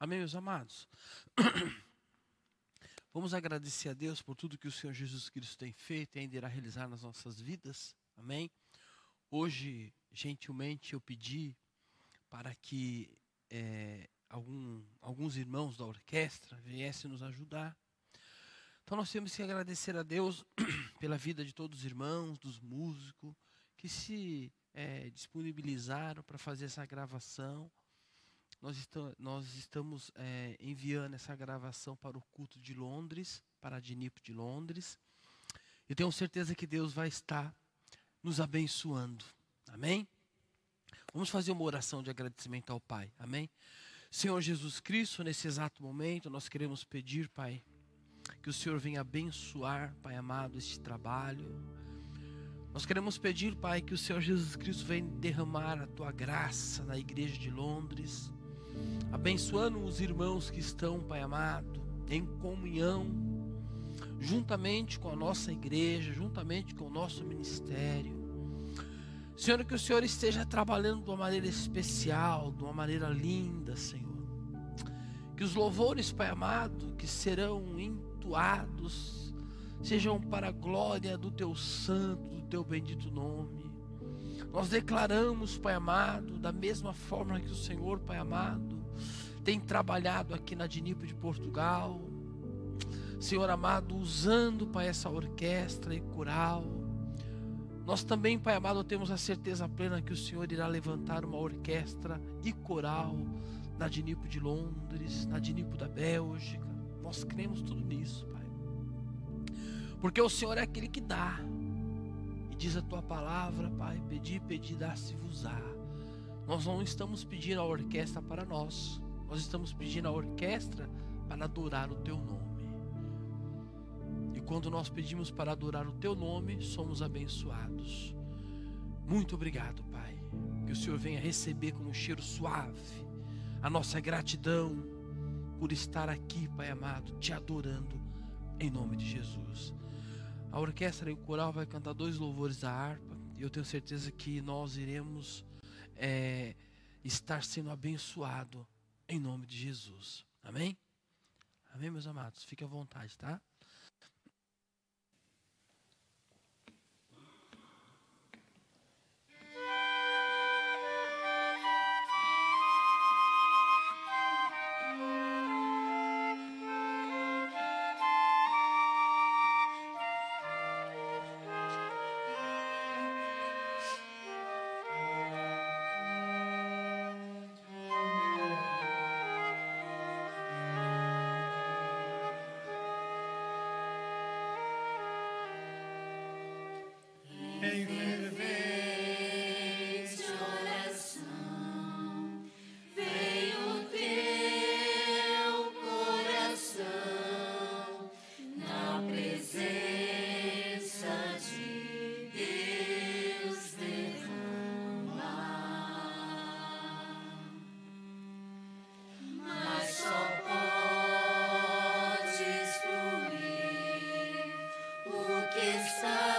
Amém, meus amados? Vamos agradecer a Deus por tudo que o Senhor Jesus Cristo tem feito e ainda irá realizar nas nossas vidas. Amém? Hoje, gentilmente, eu pedi para que alguns irmãos da orquestra viessem nos ajudar. Então nós temos que agradecer a Deus pela vida de todos os irmãos, dos músicos, que se disponibilizaram para fazer essa gravação. Nós estamos enviando essa gravação para o culto de Londres, para a Dinipo de Londres. Eu tenho certeza que Deus vai estar nos abençoando. Amém? Vamos fazer uma oração de agradecimento ao Pai. Amém? Senhor Jesus Cristo, nesse exato momento, nós queremos pedir, Pai, que o Senhor venha abençoar, Pai amado, este trabalho. Nós queremos pedir, Pai, que o Senhor Jesus Cristo venha derramar a Tua graça na igreja de Londres, abençoando os irmãos que estão, Pai amado, em comunhão, juntamente com a nossa igreja, juntamente com o nosso ministério. Senhor, que o Senhor esteja trabalhando de uma maneira especial, de uma maneira linda, Senhor. Que os louvores, Pai amado, que serão entoados, sejam para a glória do Teu santo, do Teu bendito nome. Nós declaramos, Pai amado, da mesma forma que o Senhor, Pai amado, tem trabalhado aqui na Dinipo de Portugal, Senhor amado, usando, Pai, essa orquestra e coral. Nós também, Pai amado, temos a certeza plena que o Senhor irá levantar uma orquestra e coral na Dinipo de Londres, na Dinipo da Bélgica. Nós cremos tudo nisso, Pai. Porque o Senhor é aquele que dá. E diz a Tua palavra, Pai, pedi, dá-se-vos-á. Nós não estamos pedindo a orquestra para nós. Nós estamos pedindo a orquestra para adorar o Teu nome. E quando nós pedimos para adorar o Teu nome, somos abençoados. Muito obrigado, Pai. Que o Senhor venha receber como um cheiro suave a nossa gratidão por estar aqui, Pai amado, Te adorando em nome de Jesus. A orquestra e o coral vai cantar 2 louvores da harpa. E eu tenho certeza que nós iremos estar sendo abençoado em nome de Jesus. Amém? Amém, meus amados? Fique à vontade, tá? Em fervente oração, veio teu coração na presença de Deus derramar. Mas só podes fluir o que está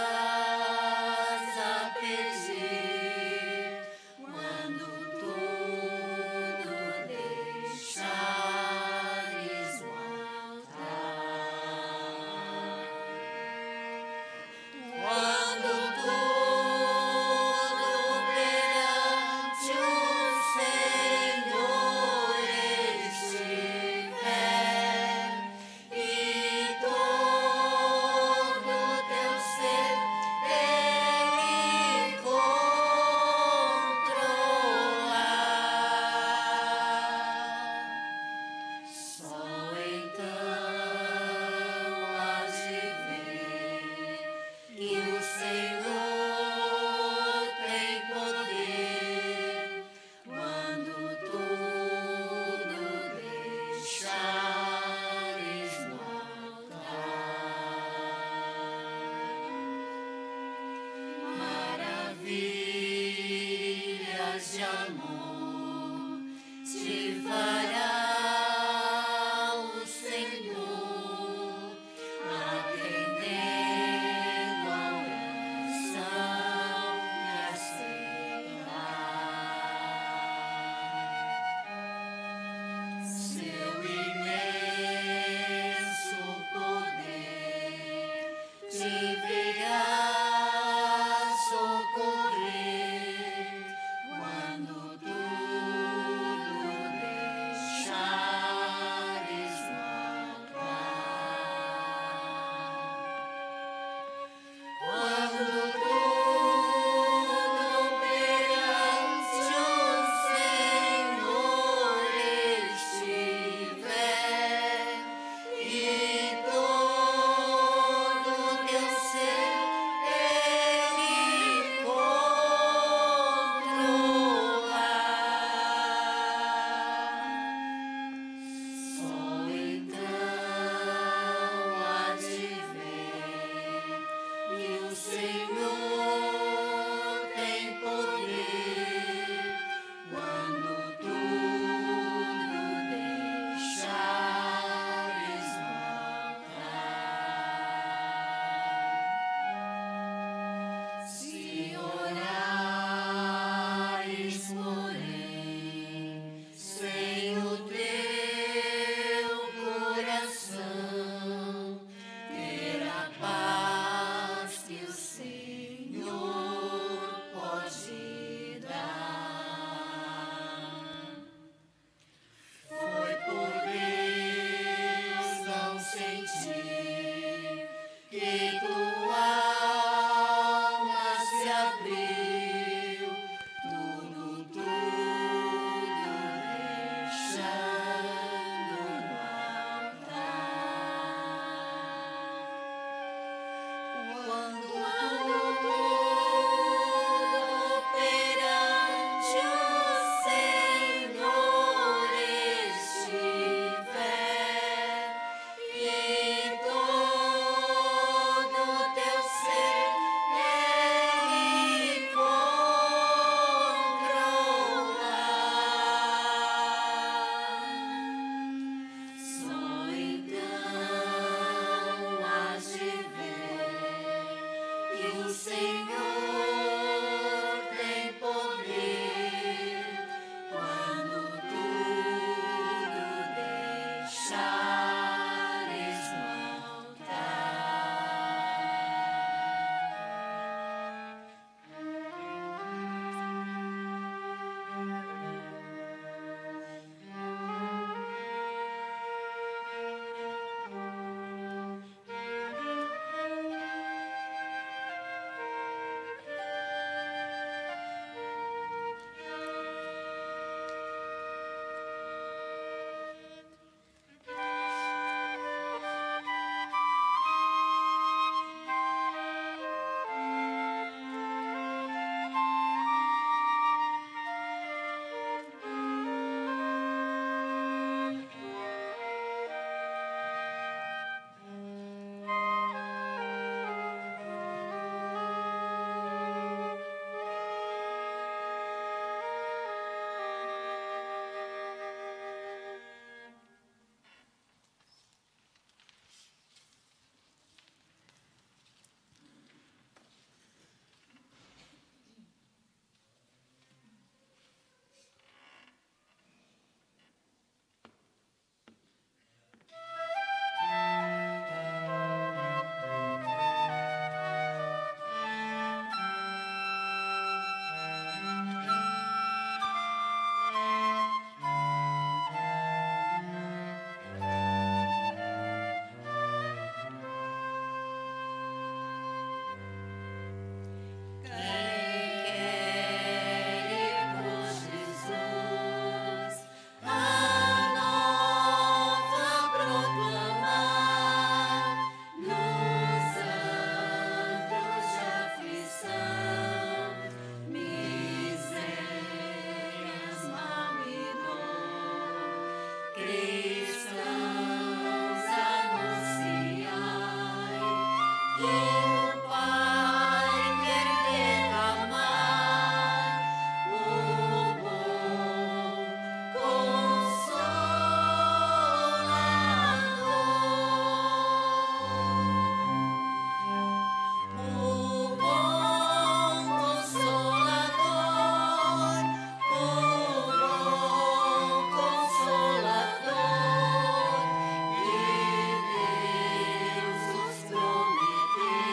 Deus nos prometeu.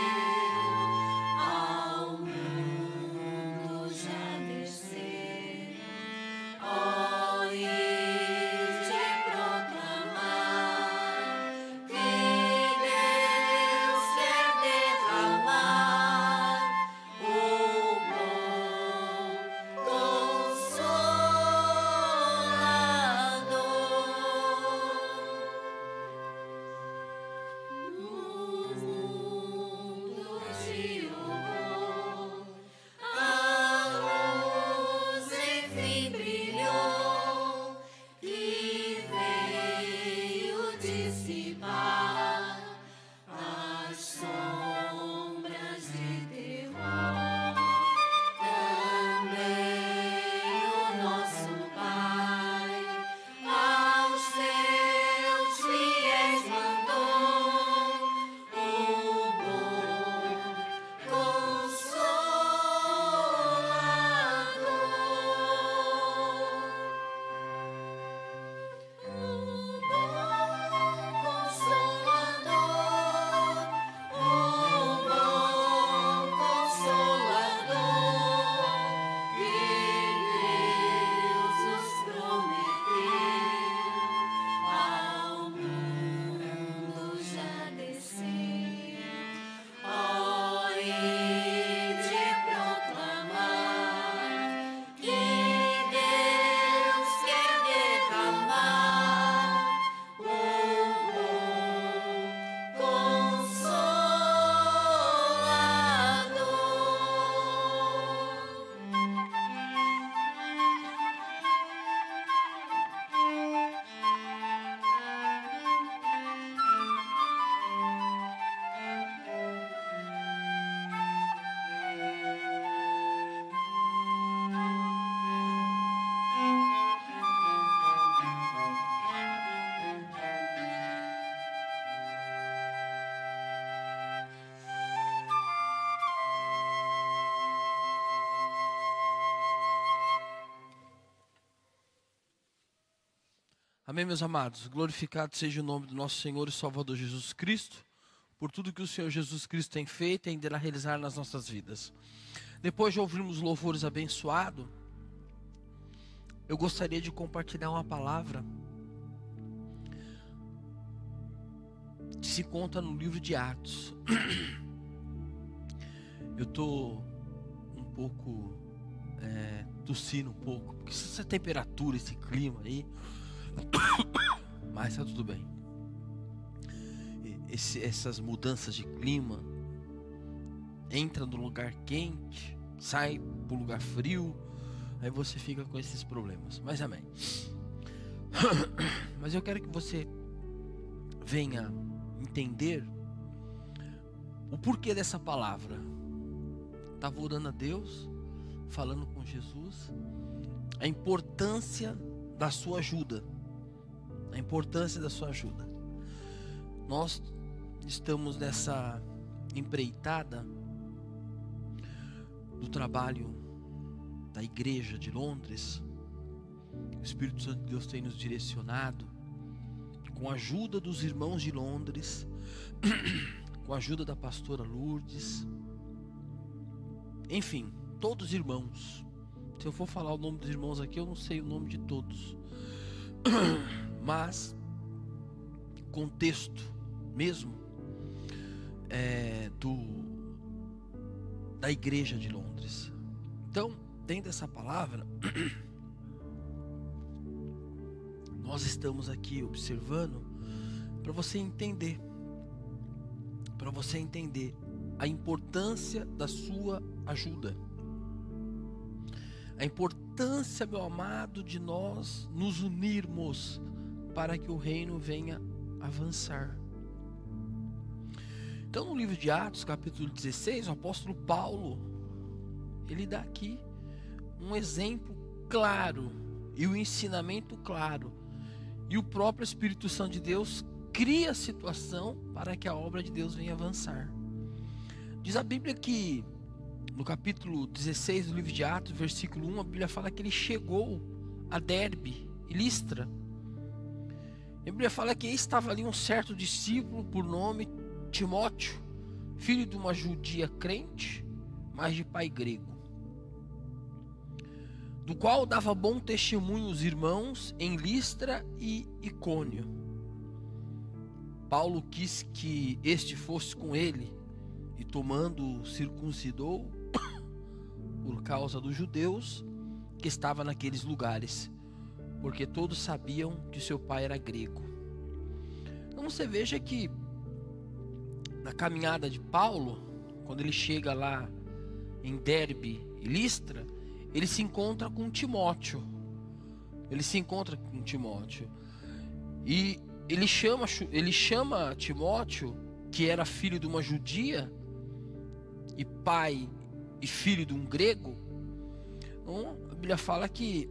Amém, meus amados? Glorificado seja o nome do nosso Senhor e Salvador Jesus Cristo, por tudo que o Senhor Jesus Cristo tem feito e ainda irá realizar nas nossas vidas. Depois de ouvirmos louvores abençoados, eu gostaria de compartilhar uma palavra que se conta no livro de Atos. Eu estou um pouco tossindo um pouco, porque essa temperatura, esse clima aí, mas está tudo bem. Essas mudanças de clima, entra no lugar quente, sai para o lugar frio, aí você fica com esses problemas. Mas amém. Mas eu quero que você venha entender o porquê dessa palavra. Estava orando a Deus, falando com Jesus, a importância da sua ajuda. A importância da sua ajuda. Nós estamos nessa empreitada do trabalho da igreja de Londres. O Espírito Santo de Deus tem nos direcionado, com a ajuda dos irmãos de Londres, com a ajuda da pastora Lourdes, enfim, todos os irmãos. Se eu for falar o nome dos irmãos aqui, eu não sei o nome de todos, mas contexto mesmo da igreja de Londres. Então, dentro dessa palavra, nós estamos aqui observando para você entender a importância da sua ajuda, a importância, meu amado, de nós nos unirmos para que o reino venha avançar. Então, no livro de Atos, capítulo 16, o apóstolo Paulo, ele dá aqui um exemplo claro e o ensinamento claro, e o próprio Espírito Santo de Deus cria a situação para que a obra de Deus venha avançar. Diz a Bíblia que no capítulo 16 do livro de Atos, versículo 1, a Bíblia fala que ele chegou a Derbe e Listra. A Bíblia fala que estava ali um certo discípulo por nome Timóteo, filho de uma judia crente, mas de pai grego, do qual dava bom testemunho os irmãos em Listra e Icônio. Paulo quis que este fosse com ele, e tomando circuncidou por causa dos judeus que estavam naqueles lugares, porque todos sabiam que seu pai era grego. Então você veja que na caminhada de Paulo, quando ele chega lá em Derbe e Listra, ele se encontra com Timóteo. E ele chama Timóteo, que era filho de uma judia e pai e filho de um grego. Então, a Bíblia fala que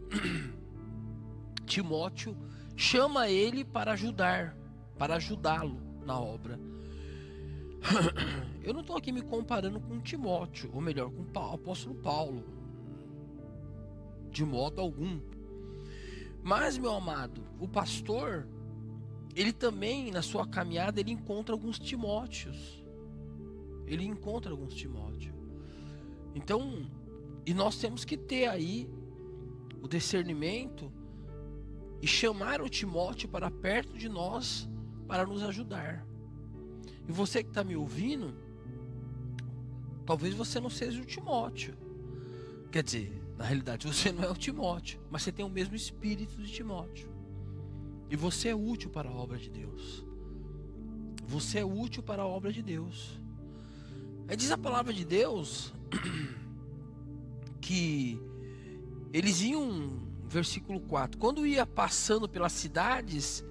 Timóteo chama ele para ajudá-lo na obra. Eu não estou aqui me comparando com Timóteo, ou melhor, com o apóstolo Paulo, de modo algum. Mas, meu amado, o pastor, ele também, na sua caminhada, ele encontra alguns Timóteos. Então, e nós temos que ter aí o discernimento e chamar o Timóteo para perto de nós para nos ajudar. E você que está me ouvindo, talvez você não seja o Timóteo. Quer dizer, na realidade você não é o Timóteo, mas você tem o mesmo espírito de Timóteo. E você é útil para a obra de Deus. Aí diz a palavra de Deus que eles iam, versículo 4, quando ia passando pelas cidades,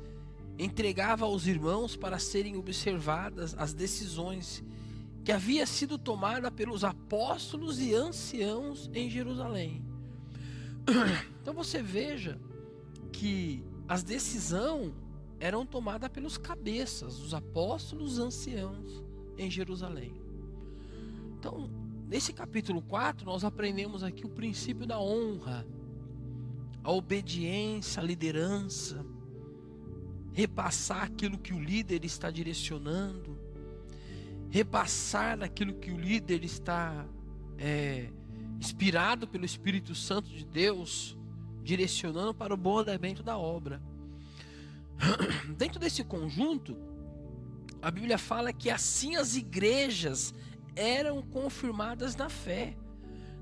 entregava aos irmãos para serem observadas as decisões que havia sido tomada pelos apóstolos e anciãos em Jerusalém. Então você veja que as decisões eram tomadas pelos cabeças, os apóstolos e anciãos em Jerusalém. Então, nesse capítulo 4, nós aprendemos aqui o princípio da honra, a obediência, a liderança. repassar aquilo que o líder está direcionando, repassar aquilo que o líder está inspirado pelo Espírito Santo de Deus, direcionando para o bom andamento da obra. Dentro desse conjunto, a Bíblia fala que assim as igrejas eram confirmadas na fé.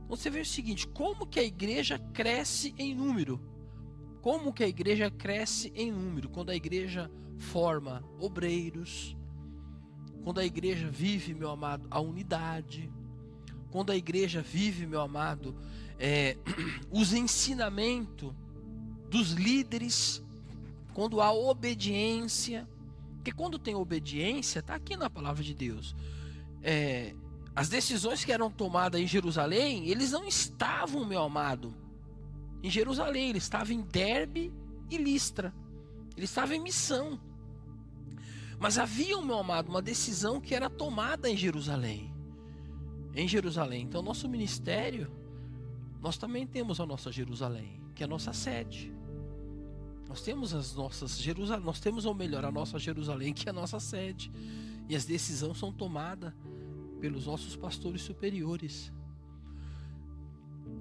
Então você vê o seguinte: como que a igreja cresce em número? Como que a igreja cresce em número? Quando a igreja forma obreiros, quando a igreja vive, meu amado, a unidade, quando a igreja vive, meu amado, os ensinamentos dos líderes, quando há obediência. Porque quando tem obediência, está aqui na palavra de Deus. As decisões que eram tomadas em Jerusalém, eles não estavam, meu amado, em Jerusalém, eles estavam em Derbe e Listra. Eles estavam em missão. Mas havia, meu amado, uma decisão que era tomada em Jerusalém. Em Jerusalém. Então, nosso ministério, nós também temos a nossa Jerusalém, que é a nossa sede. Nós temos as nossas Jerusalém, nós temos, ou melhor, a nossa Jerusalém, que é a nossa sede. E as decisões são tomadas pelos nossos pastores superiores.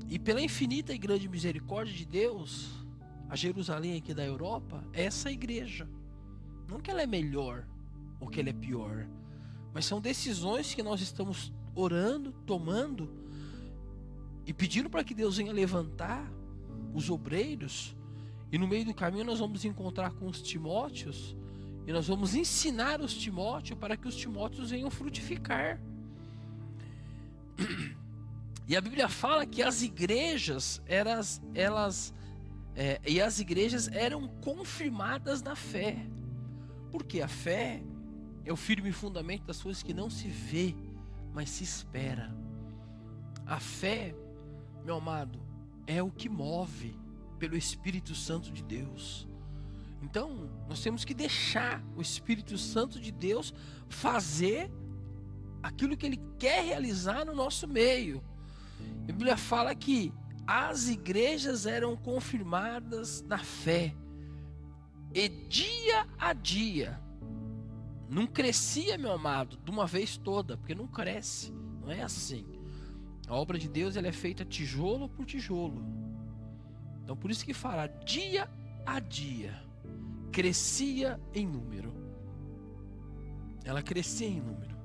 E pela infinita e grande misericórdia de Deus, a Jerusalém aqui da Europa é essa igreja. Não que ela é melhor ou que ela é pior, mas são decisões que nós estamos orando, tomando e pedindo para que Deus venha levantar os obreiros. E no meio do caminho nós vamos encontrar com os Timóteos e nós vamos ensinar os Timóteos para que os Timóteos venham frutificar. E a Bíblia fala que as igrejas eram confirmadas na fé. Porque a fé é o firme fundamento das coisas que não se vê, mas se espera. A fé, meu amado, é o que move pelo Espírito Santo de Deus. Então, nós temos que deixar o Espírito Santo de Deus fazer aquilo que Ele quer realizar no nosso meio. A Bíblia fala que as igrejas eram confirmadas na fé. E dia a dia, não crescia, meu amado, de uma vez toda, porque não cresce, não é assim. A obra de Deus, ela é feita tijolo por tijolo. Então por isso que fala, dia a dia, crescia em número. Ela crescia em número.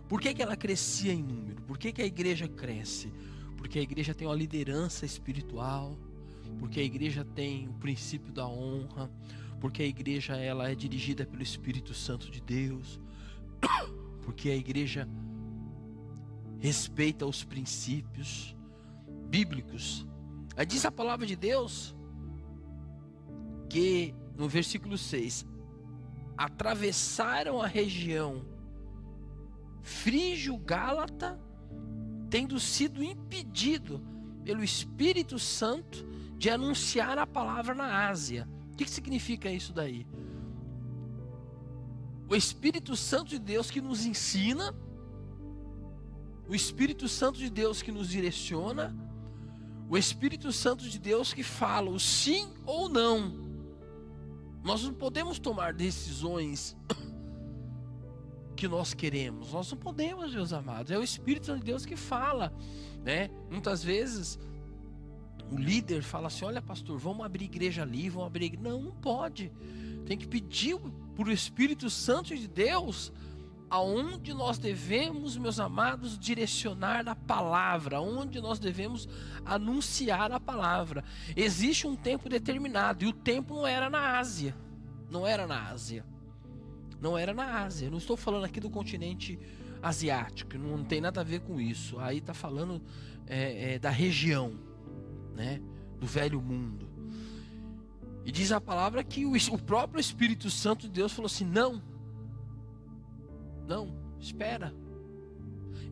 Por que ela crescia em número? Por que a igreja cresce? Porque a igreja tem uma liderança espiritual, porque a igreja tem o princípio da honra, porque a igreja ela é dirigida pelo Espírito Santo de Deus, porque a igreja respeita os princípios bíblicos. Aí diz a palavra de Deus que no versículo 6, atravessaram a região frígio-gálata, tendo sido impedido pelo Espírito Santo de anunciar a palavra na Ásia. O que significa isso daí? O Espírito Santo de Deus que nos ensina, o Espírito Santo de Deus que nos direciona, o Espírito Santo de Deus que fala o sim ou não. Nós não podemos tomar decisões que nós queremos. Nós não podemos, meus amados. É o Espírito Santo de Deus que fala, né? Muitas vezes o líder fala assim: olha, pastor, vamos abrir igreja ali, vamos abrir igreja. Não, não pode. Tem que pedir para o Espírito Santo de Deus aonde nós devemos, meus amados, direcionar a palavra, aonde nós devemos anunciar a palavra. Existe um tempo determinado, e o tempo não era na Ásia. Não era na Ásia. Não era na Ásia. Eu não estou falando aqui do continente asiático, não tem nada a ver com isso. Aí está falando da região, né, do velho mundo. E diz a palavra que o próprio Espírito Santo de Deus falou assim: não, espera.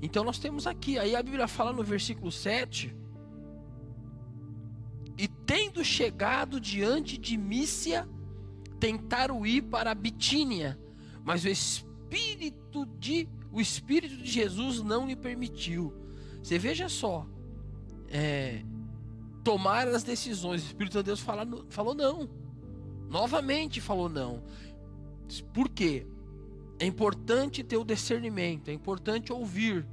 Então nós temos aqui, aí a Bíblia fala no versículo 7: e tendo chegado diante de Mísia, tentaram ir para a Bitínia, mas o Espírito de Jesus não lhe permitiu. Você veja só, tomar as decisões. O Espírito de Deus falou não. Novamente falou não. Por quê? É importante ter o discernimento, é importante ouvir.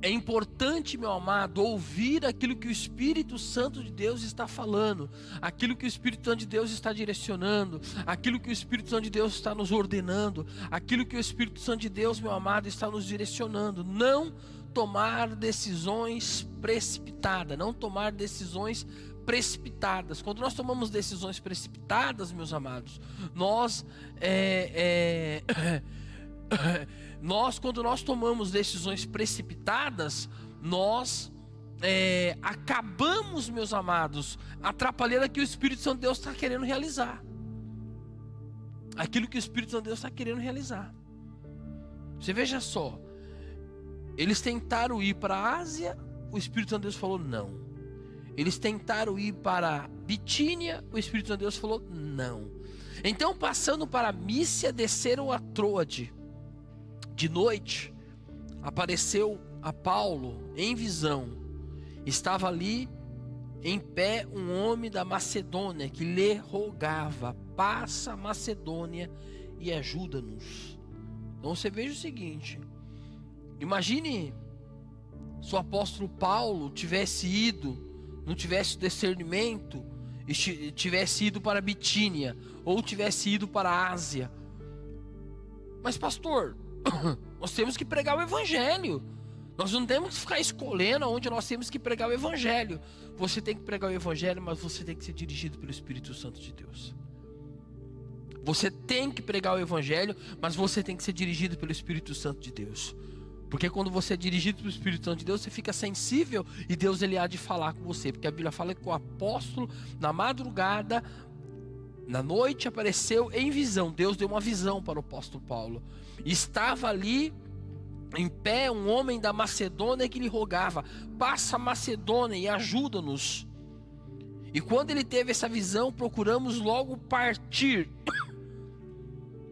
É importante, meu amado, ouvir aquilo que o Espírito Santo de Deus está falando, aquilo que o Espírito Santo de Deus está direcionando, aquilo que o Espírito Santo de Deus está nos ordenando, aquilo que o Espírito Santo de Deus, meu amado, está nos direcionando. Não tomar decisões precipitadas, não tomar decisões precipitadas. Quando nós tomamos decisões precipitadas, meus amados, quando nós tomamos decisões precipitadas, nós acabamos, meus amados, atrapalhando aquilo que o Espírito Santo de Deus está querendo realizar. Aquilo que o Espírito Santo de Deus está querendo realizar. Você veja só, eles tentaram ir para a Ásia, o Espírito Santo de Deus falou não. Eles tentaram ir para Bitínia, o Espírito Santo de Deus falou não. Então, passando para Mísia, desceram a Troade. De noite, apareceu a Paulo em visão. Estava ali em pé um homem da Macedônia que lhe rogava: passa a Macedônia e ajuda-nos. Então você veja o seguinte: imagine se o apóstolo Paulo tivesse ido, não tivesse discernimento, e tivesse ido para Bitínia, ou tivesse ido para a Ásia. Mas pastor, nós temos que pregar o Evangelho. Nós não temos que ficar escolhendo onde nós temos que pregar o Evangelho. Você tem que pregar o Evangelho, mas você tem que ser dirigido pelo Espírito Santo de Deus. Você tem que pregar o Evangelho, mas você tem que ser dirigido pelo Espírito Santo de Deus. Porque quando você é dirigido pelo Espírito Santo de Deus, você fica sensível e Deus ele há de falar com você. Porque a Bíblia fala que o apóstolo, na madrugada, na noite, apareceu em visão. Deus deu uma visão para o apóstolo Paulo. Estava ali em pé um homem da Macedônia que lhe rogava: passa a Macedônia e ajuda-nos. E quando ele teve essa visão, procuramos logo partir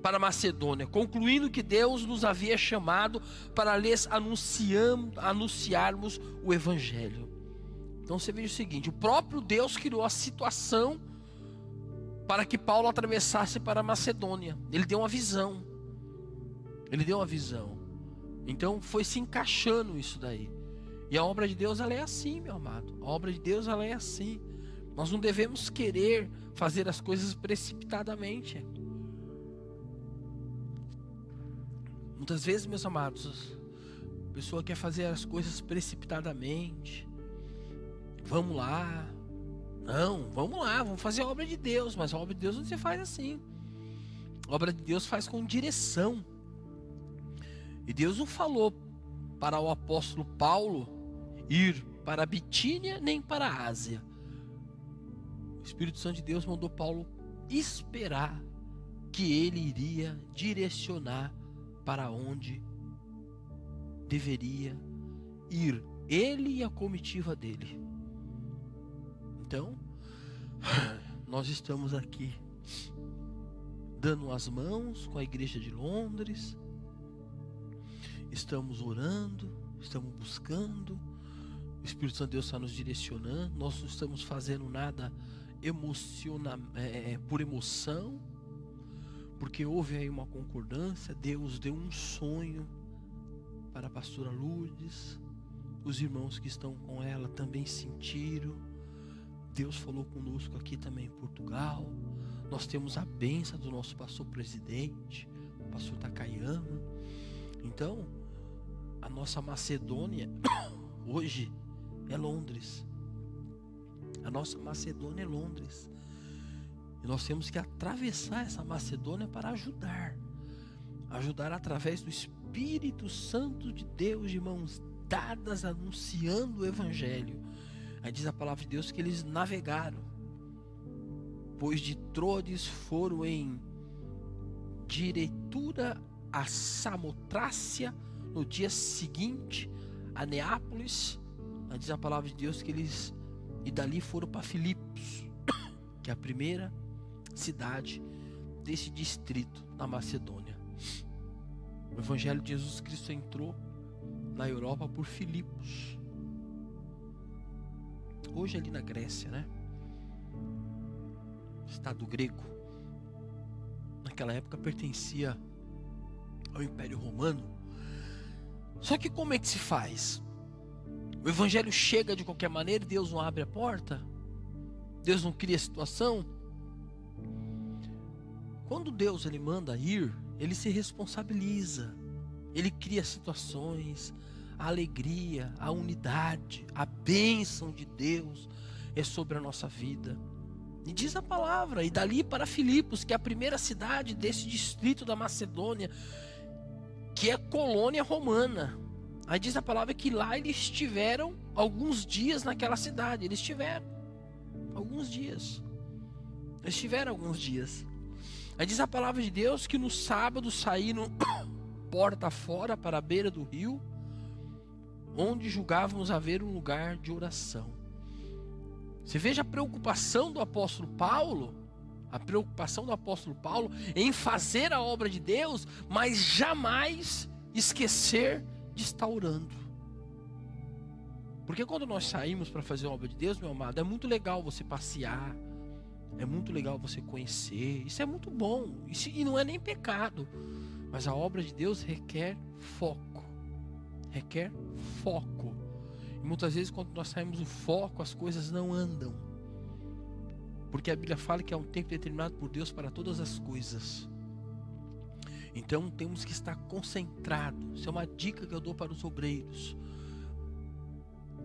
para a Macedônia, concluindo que Deus nos havia chamado para lhes anunciarmos o Evangelho. Então você veja o seguinte: o próprio Deus criou a situação para que Paulo atravessasse para a Macedônia. Ele deu uma visão. Então foi se encaixando isso daí. E a obra de Deus, ela é assim, meu amado. A obra de Deus, ela é assim. Nós não devemos querer fazer as coisas precipitadamente. Muitas vezes, meus amados, a pessoa quer fazer as coisas precipitadamente. Vamos lá. Não, vamos lá, vamos fazer a obra de Deus. Mas a obra de Deus não se faz assim. A obra de Deus faz com direção. E Deus não falou para o apóstolo Paulo ir para a Bitínia nem para a Ásia. O Espírito Santo de Deus mandou Paulo esperar que ele iria direcionar para onde deveria ir ele e a comitiva dele. Então, nós estamos aqui dando as mãos com a igreja de Londres. Estamos orando, estamos buscando. O Espírito Santo de Deus está nos direcionando. Nós não estamos fazendo nada por emoção, porque houve aí uma concordância. Deus deu um sonho para a pastora Lourdes. Os irmãos que estão com ela também sentiram. Deus falou conosco aqui também em Portugal. Nós temos a bênção do nosso pastor presidente, o pastor Takayama. Então, a nossa Macedônia hoje é Londres. A nossa Macedônia é Londres. E nós temos que atravessar essa Macedônia para ajudar através do Espírito Santo de Deus, de mãos dadas, anunciando o Evangelho. Aí diz a palavra de Deus que eles navegaram, pois de Troades foram em diretura a Samotrácia, no dia seguinte a Neápolis. Aí diz a palavra de Deus que eles e dali foram para Filipos, que é a primeira cidade desse distrito na Macedônia. O Evangelho de Jesus Cristo entrou na Europa por Filipos, hoje ali na Grécia, né? Estado grego, naquela época pertencia ao Império Romano. Só que como é que se faz? O evangelho chega de qualquer maneira, Deus não abre a porta? Deus não cria a situação? Quando Deus ele manda ir, ele se responsabiliza. Ele cria situações, a alegria, a unidade, a bênção de Deus é sobre a nossa vida. E diz a palavra, e dali para Filipos, que é a primeira cidade desse distrito da Macedônia, que é colônia romana. Aí diz a palavra que lá eles estiveram alguns dias naquela cidade. Eles estiveram alguns dias. Aí diz a palavra de Deus que no sábado saíram porta fora para a beira do rio, onde julgávamos haver um lugar de oração. Você veja a preocupação do apóstolo Paulo, em fazer a obra de Deus, mas jamais esquecer de estar orando. Porque quando nós saímos para fazer a obra de Deus, meu amado, é muito legal você passear, é muito legal você conhecer, isso é muito bom, e não é nem pecado, mas a obra de Deus requer foco, e muitas vezes quando nós saímos do foco, as coisas não andam, porque a Bíblia fala que há um tempo determinado por Deus para todas as coisas. Então temos que estar concentrados. Isso é uma dica que eu dou para os obreiros,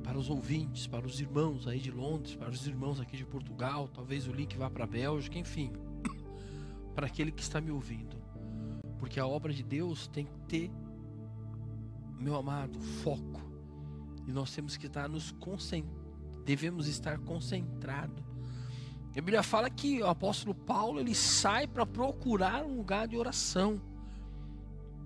para os ouvintes, para os irmãos aí de Londres, para os irmãos aqui de Portugal, talvez o link vá para a Bélgica, enfim, para aquele que está me ouvindo. Porque a obra de Deus tem que ter, meu amado, foco. E nós temos que estar devemos estar concentrados. A Bíblia fala que o apóstolo Paulo ele sai para procurar um lugar de oração.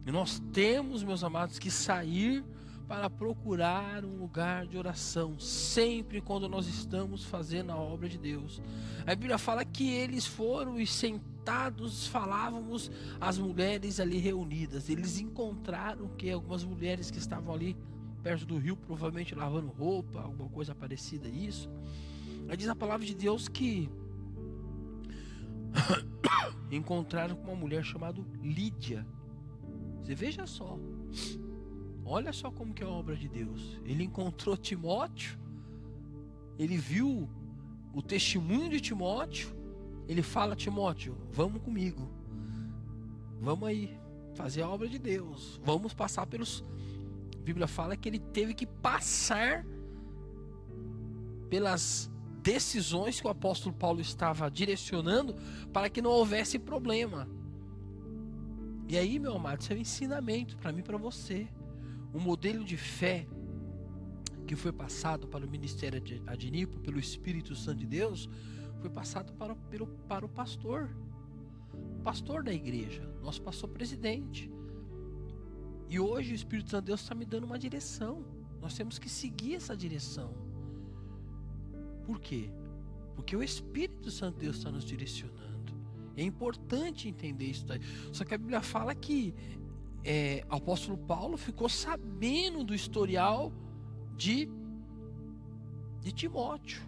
E nós temos, meus amados, que sair para procurar um lugar de oração, sempre quando nós estamos fazendo a obra de Deus. A Bíblia fala que eles foram e sentados falávamos as mulheres ali reunidas. Eles encontraram que algumas mulheres que estavam ali perto do rio, provavelmente lavando roupa, alguma coisa parecida a isso. Aí diz a palavra de Deus que encontraram com uma mulher chamada Lídia. Você veja só, olha só como que é a obra de Deus. Ele encontrou Timóteo, ele viu o testemunho de Timóteo, ele fala: Timóteo, vamos comigo, vamos aí fazer a obra de Deus, vamos passar pelos... A Bíblia fala que ele teve que passar pelas decisões que o apóstolo Paulo estava direcionando para que não houvesse problema. E aí, meu amado, isso é um ensinamento para mim e para você. O modelo de fé que foi passado para o ministério de Adnipo, pelo Espírito Santo de Deus, foi passado para o pastor da igreja, nosso pastor presidente. E hoje o Espírito Santo de Deus está me dando uma direção. Nós temos que seguir essa direção. Por quê? Porque o Espírito Santo de Deus está nos direcionando. É importante entender isso daí. Só que a Bíblia fala que o apóstolo Paulo ficou sabendo do historial de Timóteo.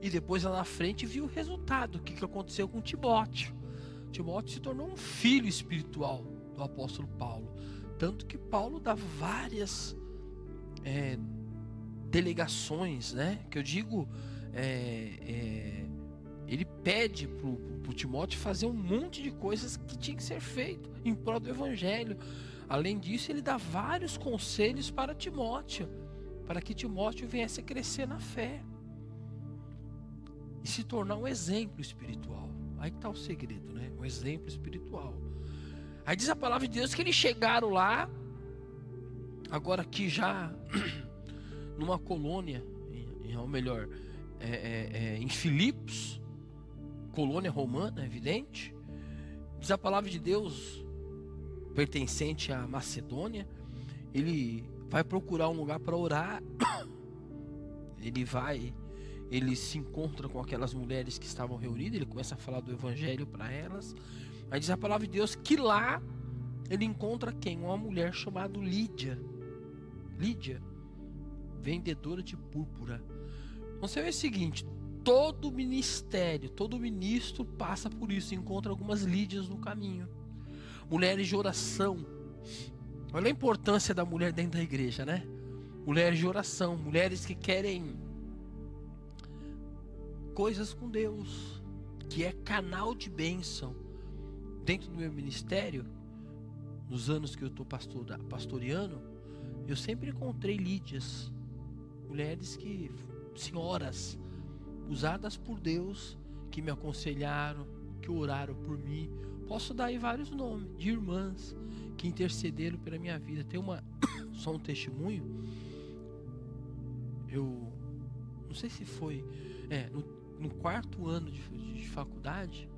E depois lá na frente viu o resultado. O que aconteceu com Timóteo. Timóteo se tornou um filho espiritual do apóstolo Paulo. Tanto que Paulo dá várias delegações, né? Que eu digo, ele pede pro Timóteo fazer um monte de coisas que tinha que ser feito em prol do evangelho. Além disso, ele dá vários conselhos para Timóteo, para que Timóteo viesse a crescer na fé e se tornar um exemplo espiritual. Aí que está o segredo, né? Um exemplo espiritual. Aí diz a palavra de Deus que eles chegaram lá, agora aqui já numa colônia, ou melhor, em Filipos, colônia romana, evidente. Diz a palavra de Deus, pertencente à Macedônia, ele vai procurar um lugar para orar. Ele se encontra com aquelas mulheres que estavam reunidas, ele começa a falar do evangelho para elas. Aí diz a palavra de Deus que lá ele encontra quem? Uma mulher chamada Lídia, vendedora de púrpura. Você vê o seguinte, todo ministério, todo ministro passa por isso, encontra algumas Lídias no caminho. Mulheres de oração. Olha a importância da mulher dentro da igreja, né? Mulheres de oração, mulheres que querem coisas com Deus, que é canal de bênção. Dentro do meu ministério, nos anos que eu estou pastoreando, eu sempre encontrei Lídias, mulheres que, senhoras, usadas por Deus, que me aconselharam, que oraram por mim. Posso dar aí vários nomes de irmãs que intercederam pela minha vida. Tem só um testemunho. Eu não sei se foi no quarto ano de faculdade.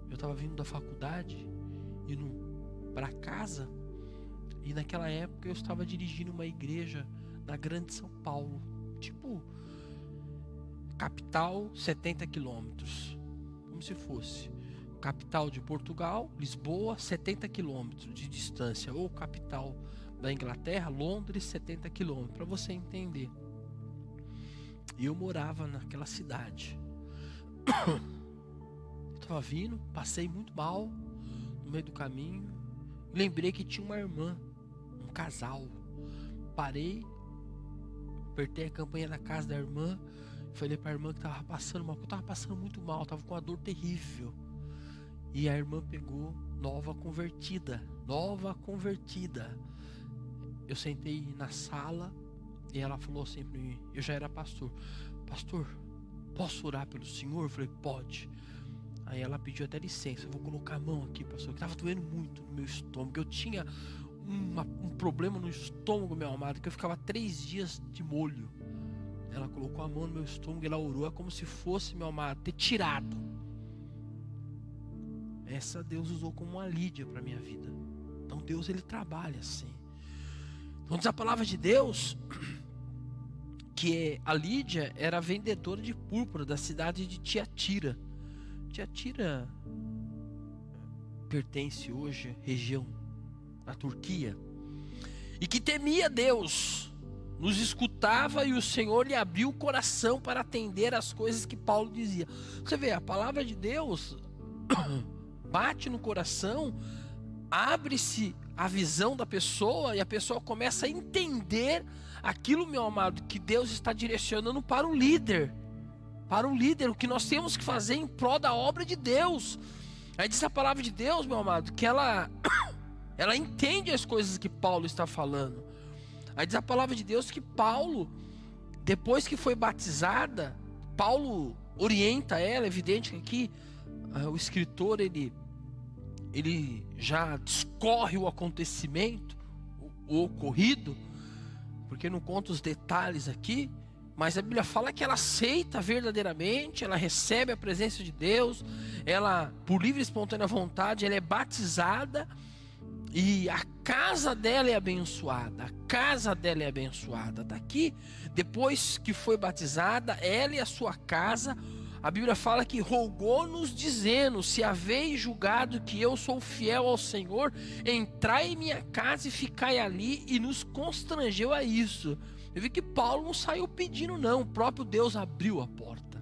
Eu estava vindo da faculdade indo para casa, e naquela época eu estava dirigindo uma igreja na Grande São Paulo, tipo capital, 70 quilômetros, como se fosse capital de Portugal, Lisboa, 70 quilômetros de distância, ou capital da Inglaterra, Londres, 70 quilômetros, para você entender. E eu morava naquela cidade. Eu estava vindo, passei muito mal no meio do caminho, lembrei que tinha uma irmã, um casal. Parei, apertei a campainha da casa da irmã, falei para a irmã que estava passando mal, que eu estava passando muito mal, estava com uma dor terrível. E a irmã pegou, nova convertida. Eu sentei na sala e ela falou assim para mim, eu já era pastor: pastor, posso orar pelo senhor? Eu falei: pode. Aí ela pediu até licença: eu vou colocar a mão aqui, pastor, que estava doendo muito no meu estômago. Eu tinha um problema no estômago, meu amado, que eu ficava 3 dias de molho. Ela colocou a mão no meu estômago e ela orou, é como se fosse, meu amado, ter tirado. Essa Deus usou como uma Lídia para minha vida. Então Deus, ele trabalha assim. Então diz a palavra de Deus que a Lídia era vendedora de púrpura da cidade de Tiatira. Tiatira pertence hoje à região da Turquia, e que temia Deus, nos escutava, e o Senhor lhe abriu o coração para atender as coisas que Paulo dizia. Você vê, a palavra de Deus bate no coração, abre-se a visão da pessoa, e a pessoa começa a entender aquilo, meu amado, que Deus está direcionando para o líder. Para o líder, o que nós temos que fazer em prol da obra de Deus. Aí diz a palavra de Deus, meu amado, que ela entende as coisas que Paulo está falando. Aí diz a palavra de Deus que Paulo, depois que foi batizada, Paulo orienta ela. É evidente que aqui o escritor ele já discorre o acontecimento, o ocorrido, porque não conta os detalhes aqui, mas a Bíblia fala que ela aceita verdadeiramente, ela recebe a presença de Deus, ela, por livre e espontânea vontade, ela é batizada, e a casa dela é abençoada. Está aqui, depois que foi batizada, ela e a sua casa, a Bíblia fala que rogou-nos dizendo: se haveis julgado que eu sou fiel ao Senhor, entrai em minha casa e ficai ali, e nos constrangeu a isso. Eu vi que Paulo não saiu pedindo não, o próprio Deus abriu a porta.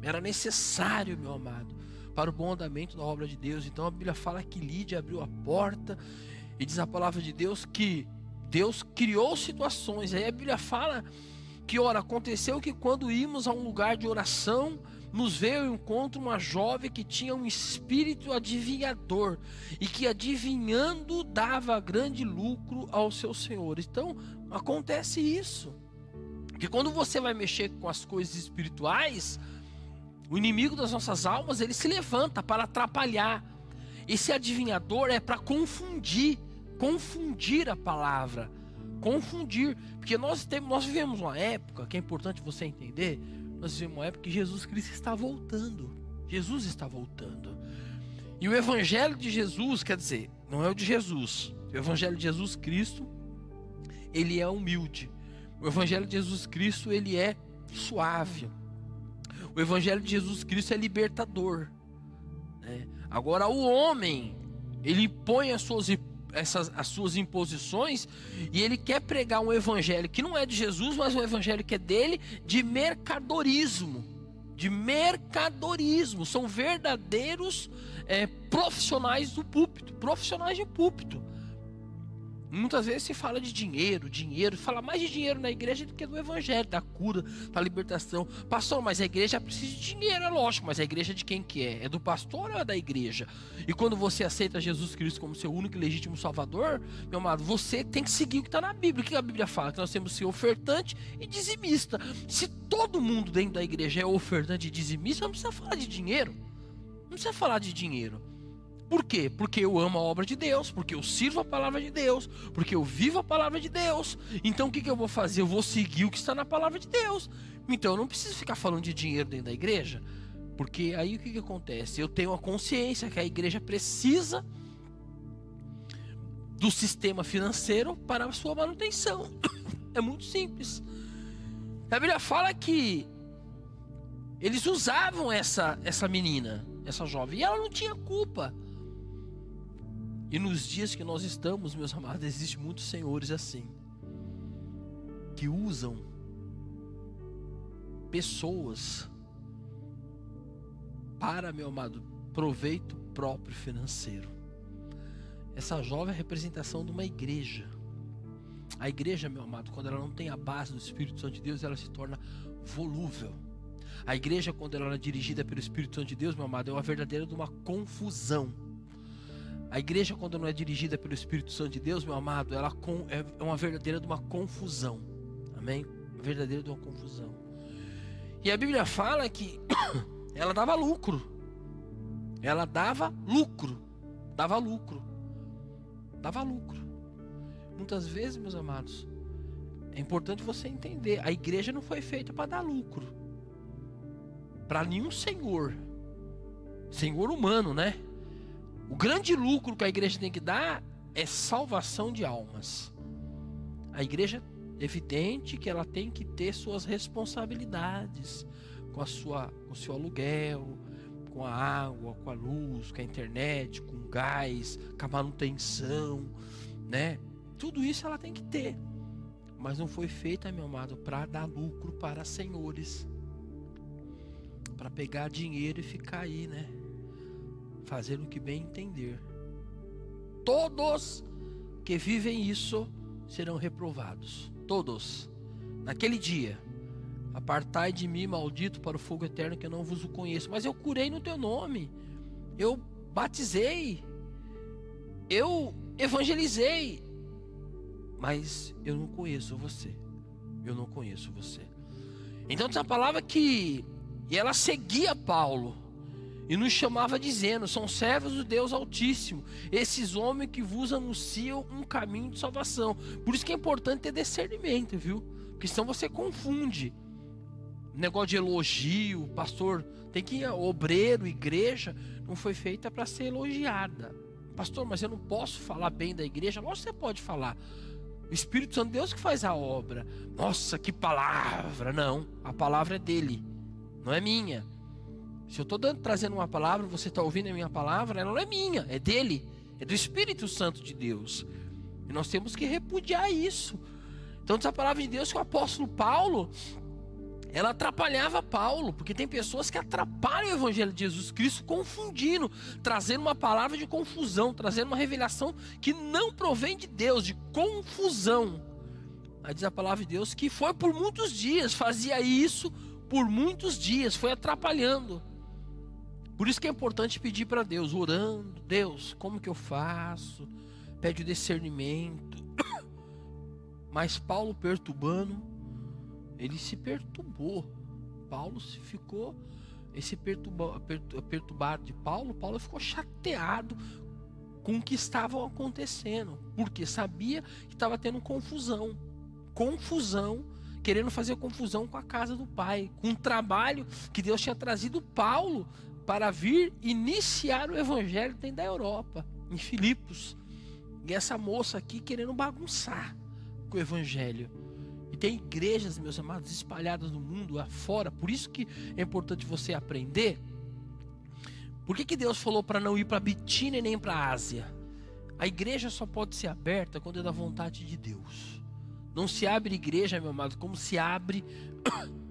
Era necessário, meu amado, para o bom andamento da obra de Deus. Então a Bíblia fala que Lídia abriu a porta, e diz a palavra de Deus que Deus criou situações. Aí a Bíblia fala que, ora, aconteceu que quando íamos a um lugar de oração, nos veio ao encontro uma jovem que tinha um espírito adivinhador, e que adivinhando dava grande lucro aos seus senhores. Então acontece isso, que quando você vai mexer com as coisas espirituais, o inimigo das nossas almas, ele se levanta para atrapalhar. Esse adivinhador é para confundir a palavra, porque nós vivemos uma época que é importante você entender. Nós vivemos uma época que Jesus Cristo está voltando. E o evangelho de Jesus, quer dizer, não é o de Jesus. O evangelho de Jesus Cristo, ele é humilde. O evangelho de Jesus Cristo, ele é suave. O evangelho de Jesus Cristo é libertador, né? Agora o homem, ele põe as suas imposições, e ele quer pregar um evangelho que não é de Jesus, mas um evangelho que é dele, de mercadorismo. de mercadorismo. São verdadeiros profissionais do púlpito, profissionais de púlpito. Muitas vezes se fala de dinheiro, fala mais de dinheiro na igreja do que do evangelho, da cura, da libertação. Pastor, mas a igreja precisa de dinheiro, é lógico, mas a igreja de quem que é? É do pastor ou é da igreja? E quando você aceita Jesus Cristo como seu único e legítimo salvador, meu amado, você tem que seguir o que está na Bíblia. O que a Bíblia fala? Que nós temos que ser ofertante e dizimista. Se todo mundo dentro da igreja é ofertante e dizimista, não precisa falar de dinheiro. Não precisa falar de dinheiro. Por quê? Porque eu amo a obra de Deus, porque eu sirvo a palavra de Deus, porque eu vivo a palavra de Deus. Então o que eu vou fazer? Eu vou seguir o que está na palavra de Deus. Então eu não preciso ficar falando de dinheiro dentro da igreja, porque aí o que acontece? Eu tenho a consciência que a igreja precisa do sistema financeiro para a sua manutenção. É muito simples. A Bíblia fala que eles usavam essa menina, essa jovem, e ela não tinha culpa. E nos dias que nós estamos, meus amados, existem muitos senhores assim, que usam pessoas para, meu amado, proveito próprio financeiro. Essa jovem é a representação de uma igreja. A igreja, meu amado, quando ela não tem a base do Espírito Santo de Deus, ela se torna volúvel. A igreja, quando ela é dirigida pelo Espírito Santo de Deus, meu amado, é uma verdadeira de uma confusão. A igreja, quando não é dirigida pelo Espírito Santo de Deus, meu amado, ela é uma verdadeira de uma confusão. Amém? Uma verdadeira de uma confusão. E a Bíblia fala que ela dava lucro. Ela dava lucro. Dava lucro. Dava lucro. Muitas vezes, meus amados, é importante você entender. A igreja não foi feita para dar lucro. Para nenhum senhor. Senhor humano, né? O grande lucro que a igreja tem que dar é salvação de almas. A igreja, é evidente que ela tem que ter suas responsabilidades com o seu aluguel, com a água, com a luz, com a internet, com o gás, com a manutenção, né? Tudo isso ela tem que ter. Mas não foi feita, meu amado, para dar lucro para senhores. Para pegar dinheiro e ficar aí, né? Fazer o que bem entender. Todos que vivem isso serão reprovados. Todos. Naquele dia, apartai de mim, maldito, para o fogo eterno, que eu não vos o conheço. Mas eu curei no teu nome. Eu batizei. Eu evangelizei. Mas eu não conheço você. Eu não conheço você. Então essa palavra que... E ela seguia Paulo. E nos chamava dizendo: são servos do Deus Altíssimo, esses homens que vos anunciam um caminho de salvação. Por isso que é importante ter discernimento, viu? Porque senão você confunde. Negócio de elogio, pastor, tem que ir, obreiro, igreja, não foi feita para ser elogiada. Pastor, mas eu não posso falar bem da igreja? Lógico que você pode falar. O Espírito Santo de Deus que faz a obra. Nossa, que palavra! Não, a palavra é dele, não é minha. Se eu estou trazendo uma palavra, você está ouvindo a minha palavra, ela não é minha, é dele, é do Espírito Santo de Deus. E nós temos que repudiar isso. Então essa palavra de Deus que o apóstolo Paulo, ela atrapalhava Paulo, porque tem pessoas que atrapalham o evangelho de Jesus Cristo, confundindo, trazendo uma palavra de confusão, trazendo uma revelação que não provém de Deus, de confusão. Aí diz a palavra de Deus que foi por muitos dias, fazia isso por muitos dias, foi atrapalhando. Por isso que é importante pedir para Deus, orando: Deus, como que eu faço? Pede o discernimento. Mas Paulo perturbando, ele se perturbou. Paulo ficou, esse perturbado de Paulo ficou chateado com o que estava acontecendo, porque sabia que estava tendo confusão, querendo fazer confusão com a casa do pai, com o trabalho que Deus tinha trazido Paulo para vir iniciar o evangelho dentro da Europa, em Filipos. E essa moça aqui querendo bagunçar com o evangelho. E tem igrejas, meus amados, espalhadas no mundo afora. Por isso que é importante você aprender. Por que Deus falou para não ir para Bitínia nem para a Ásia? A igreja só pode ser aberta quando é da vontade de Deus. Não se abre igreja, meu amado, como se abre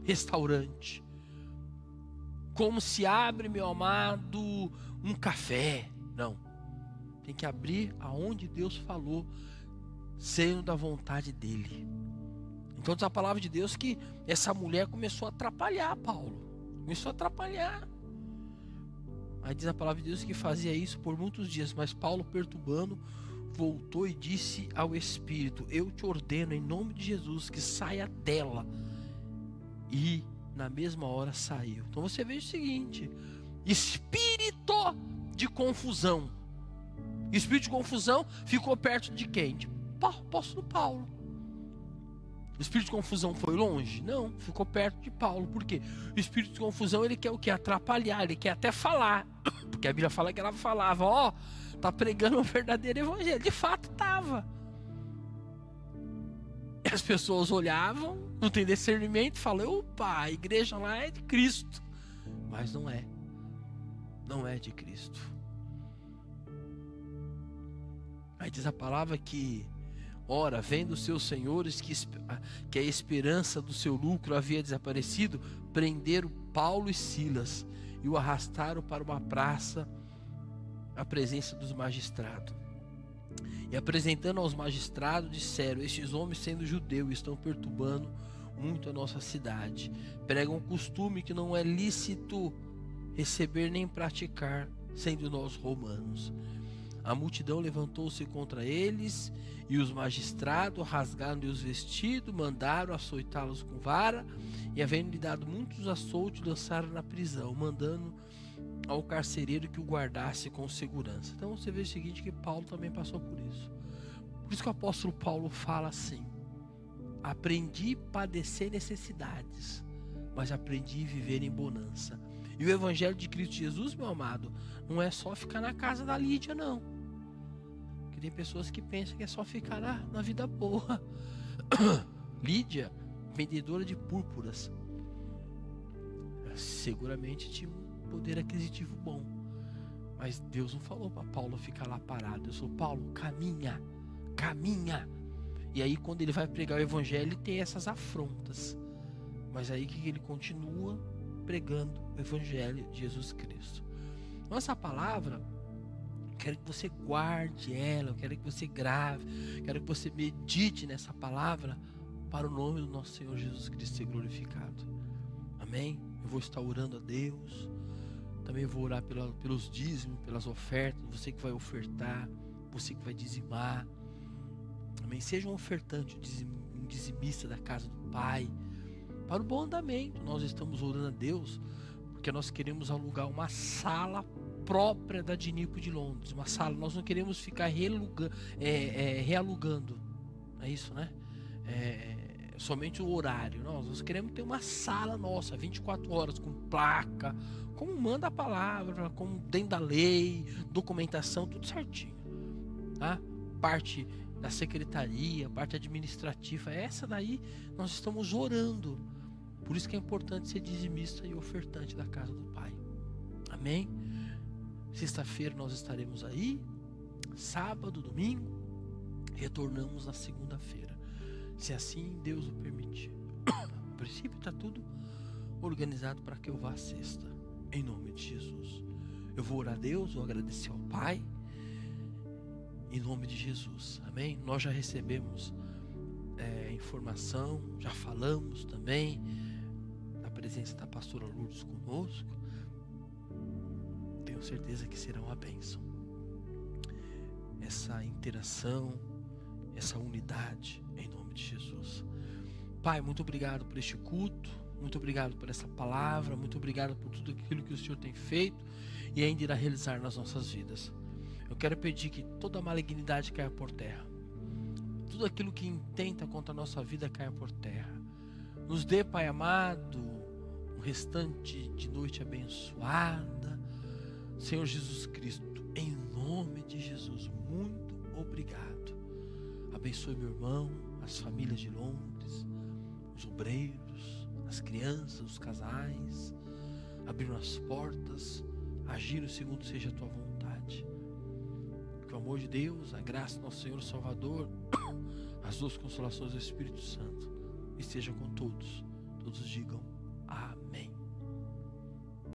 restaurante. como se abre, meu amado, um café. Não. Tem que abrir aonde Deus falou, sendo da vontade dele. Então diz a palavra de Deus que essa mulher começou a atrapalhar Paulo. Começou a atrapalhar. Aí diz a palavra de Deus que fazia isso por muitos dias. Mas Paulo, perturbando, voltou e disse ao Espírito: eu te ordeno em nome de Jesus que saia dela. E na mesma hora saiu. Então você vê o seguinte: espírito de confusão. Espírito de confusão ficou perto de quem? De apóstolo Paulo. O espírito de confusão foi longe? Não, ficou perto de Paulo. Por quê? O espírito de confusão, ele quer o quê? Atrapalhar, ele quer até falar. Porque a Bíblia fala que ela falava: ó, tá pregando o verdadeiro evangelho. De fato estava. E as pessoas olhavam, não tem discernimento, falam: opa, a igreja lá é de Cristo. Mas não é. Não é de Cristo. Aí diz a palavra que, ora, vendo os seus senhores que a esperança do seu lucro havia desaparecido, prenderam Paulo e Silas e o arrastaram para uma praça à presença dos magistrados. E apresentando aos magistrados, disseram: estes homens, sendo judeus, estão perturbando muito a nossa cidade. Pregam um costume que não é lícito receber nem praticar, sendo nós romanos. A multidão levantou-se contra eles, e os magistrados rasgaram-lhe os vestidos, mandaram açoitá-los com vara, e havendo-lhe dado muitos açoites, lançaram na prisão, mandando ao carcereiro que o guardasse com segurança. Então você vê o seguinte, que Paulo também passou por isso. Por isso que o apóstolo Paulo fala assim: aprendi a padecer necessidades, mas aprendi a viver em bonança. E o evangelho de Cristo Jesus, meu amado, não é só ficar na casa da Lídia, não. Que tem pessoas que pensam que é só ficar na vida boa. Lídia, vendedora de púrpuras, seguramente tinha um poder aquisitivo bom, mas Deus não falou para Paulo ficar lá parado. Deus falou: Paulo, caminha, caminha. E aí quando ele vai pregar o evangelho, ele tem essas afrontas, mas aí que ele continua pregando o evangelho de Jesus Cristo. Então essa palavra, quero que você guarde ela, eu quero que você grave, quero que você medite nessa palavra, para o nome do nosso Senhor Jesus Cristo ser glorificado. Amém? Eu vou estar orando a Deus, também vou orar pelos dízimos, pelas ofertas, você que vai ofertar, você que vai dizimar. Amém? Seja um ofertante, um dizimista da casa do Pai, para o bom andamento. Nós estamos orando a Deus porque nós queremos alugar uma sala própria da Dinipo de Londres. Uma sala, nós não queremos ficar realugando. É isso, né? Somente o horário. Nós queremos ter uma sala nossa, 24 horas, com placa, como manda a palavra, como dentro da lei, documentação, tudo certinho. Tá? Parte da secretaria, parte administrativa, essa daí nós estamos orando. Por isso que é importante ser dizimista e ofertante da casa do Pai. Amém? Sexta-feira nós estaremos aí, sábado, domingo, retornamos na segunda-feira, se assim Deus o permitir. No princípio está tudo organizado para que eu vá à sexta, em nome de Jesus. Eu vou orar a Deus, vou agradecer ao Pai, em nome de Jesus, amém? Nós já recebemos informação, já falamos também da presença da pastora Lourdes conosco. Tenho certeza que será uma bênção essa interação, essa unidade, em nome de Jesus. Pai, muito obrigado por este culto, muito obrigado por essa palavra, muito obrigado por tudo aquilo que o Senhor tem feito e ainda irá realizar nas nossas vidas. Eu quero pedir que toda a malignidade caia por terra, tudo aquilo que intenta contra a nossa vida caia por terra. Nos dê, Pai amado, um restante de noite abençoada. Senhor Jesus Cristo, em nome de Jesus, muito obrigado. Abençoe meu irmão, as famílias de Londres, os obreiros, as crianças, os casais, abrindo as portas, agindo segundo seja a tua vontade. Que o amor de Deus, a graça do nosso Senhor Salvador, as duas consolações do Espírito Santo esteja com todos. Todos digam amém.